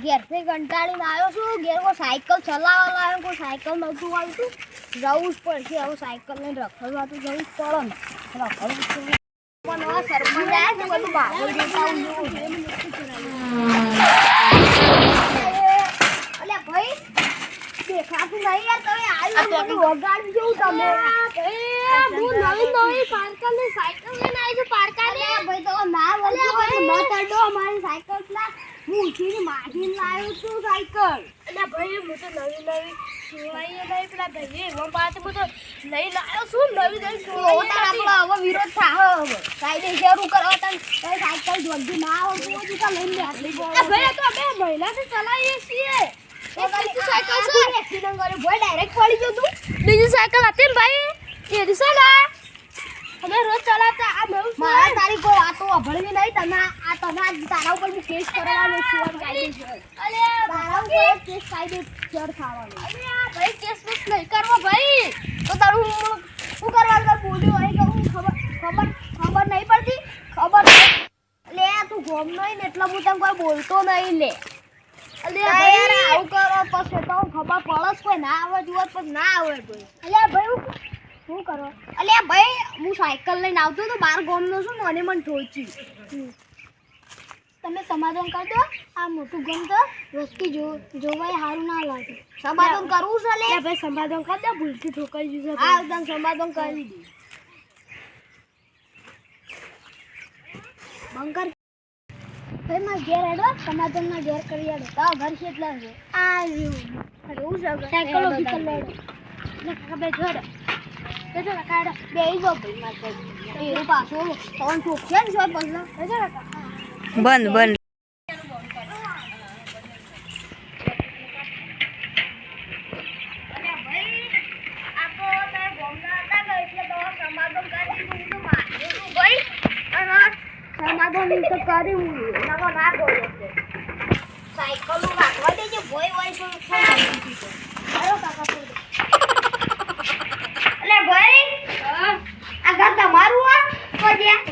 ઘેર થી કંટાળીને આવ્યો છું. ઘેર કો સાયકલ ચલાવવા લાવ્યો, કોઈ સાયકલ નહોતું આવતું. જવું જ પડશે હવે, સાયકલ લઈને રખડવા તો જવું જ પડે ને. રખડવું જ પણ હવે સરપંચ આવ્યા છે, બધું ભાગી દેતા અલ્યા ભાઈ દેખાતું નહીં યાર. તમે આવ્યું બધું વગાડી જેવું તમે. હું નવી સાયકલ લઈને આવી છું. પારકાને ભાઈ તો ના વળતો અમારી સાયકલ ના હું ઉઠીને માગીને લાવ્યો છું સાયકલ. એટલે ભાઈ હું તો નવી સોળાઈએ નહીં પેલા ભાઈ એમાં પાસે હું તો લઈ લાવ્યો છું. નવી સોળાઈએ આપણો હવે વિરોધ થાય. હવે કાયદે જરૂર કરવા તને સાયકલ જોડતી ના આવતું હોય તો લઈને બેઠી ભાઈ તો અમે મહિલાથી ચલાવીએ છીએ. સાયકલ છે એક્સિડન્ટ કર્યો ભાઈ, ડાયરેક્ટ પડી ગયો તું. બીજી સાયકલ હતી ને ભાઈ એ દિશા ના અમે રોજ ચલાવતા. આ નવું મારા તારી કોઈ વાતો અભળવી નહીં. તમે આ તમે તારા ઉપર બી કેસ કરવાનો છું. અરે તારા ઉપર કેસ કાયદેસર થવાનો. અરે આ ભાઈ કેસ નહીં કરવો ભાઈ. તો તારું શું કરવાનું બોલ્યો હોય કે હું ખબર નહીં પડતી. ખબર લે તું ગોમ નહીં ને એટલે હું તને કોઈ બોલતો નહીં લે. અલ્યા ભાઈ આવું કરો પછી તો ખબર પડે કોઈ ના આવે જુઓ પછી ના આવે ભાઈ. અલ્યા ભાઈ શું કરો? અલ્યા ભાઈ હું સાયકલ લઈને આવતો તો બાર ગામનો છું ને મને ઠોચી. તમે સમાધાન કરી દો. આ મોટું ગામ તો વસ્તુ જોવાય સારું ના લાગે. સમાધાન કરવું છે લે ભાઈ. સમાધાન કરી દો. ભૂલથી ઠોકાઈ જશે. હા એકદમ સમાધાન કરી દે. બંકર ભાઈ માં ઘેર હેડો. સમાધાન ના ઘેર કરી હેડો. તો ઘર કેટલા છે? આ એવું છે સાયકલો બીકલ લેડો ને કાકા બે જોડો. બંધ બંધ સાયકલ રાખવા દેજો ભોય હોય ભાઈ આ ઘર તમારું આ કોજ્યા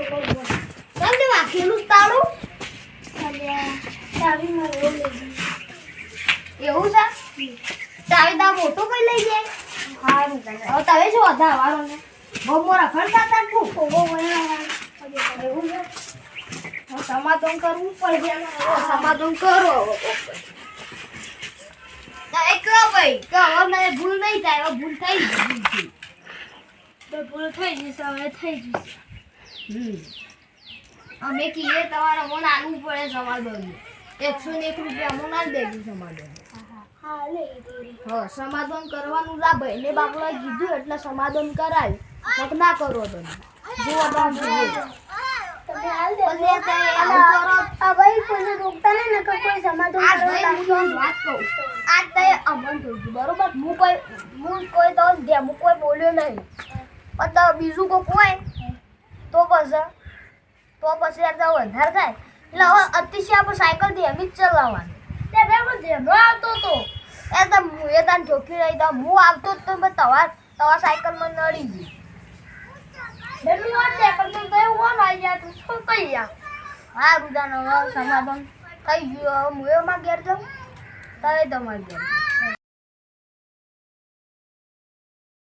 તમને વાકેલું તાળું ચાવી મારે એવું છે. ચાવી તા મોટો કોઈ લઈ જાય. સારું હવે તમે શું અધા વાળો ને બહુ રખડતા હતા એવું છે. સમાધાન કરવું પડશે. સમાધાન કરો ભાઈ કે હવે મને ભૂલ નહીં થાય. હવે ભૂલ થઈ ગઈ. ભૂલ થઈ જશે હવે થઈ જશે. અમે કીએ તમારે મને આલવું પડે સમાધાન. 101 રૂપિયા અમને આલી દેજો સમાધાન. હા સમાધાન કરવાનું લા ભાઈને બાપડા કીધું એટલે સમાધાન કરાય. ના કરો તમે જુઓ કોઈ બોલ્યો નહીં. બીજું કોઈ હોય તો પછી વધારે થાય. એટલે હવે અતિશય આપણે સાયકલ ધેમી જ ચલાવવાની. ધેમો આવતો હતો એ તાન ઠોકી રહી તો હું આવતો જ તો તમારા સાયકલમાં નડી ગઈ. હા રૂદાનો સમાધાન થઈ ગયું. હવે હું એમાં ઘેર જાઉં તમે તમારી ઘેર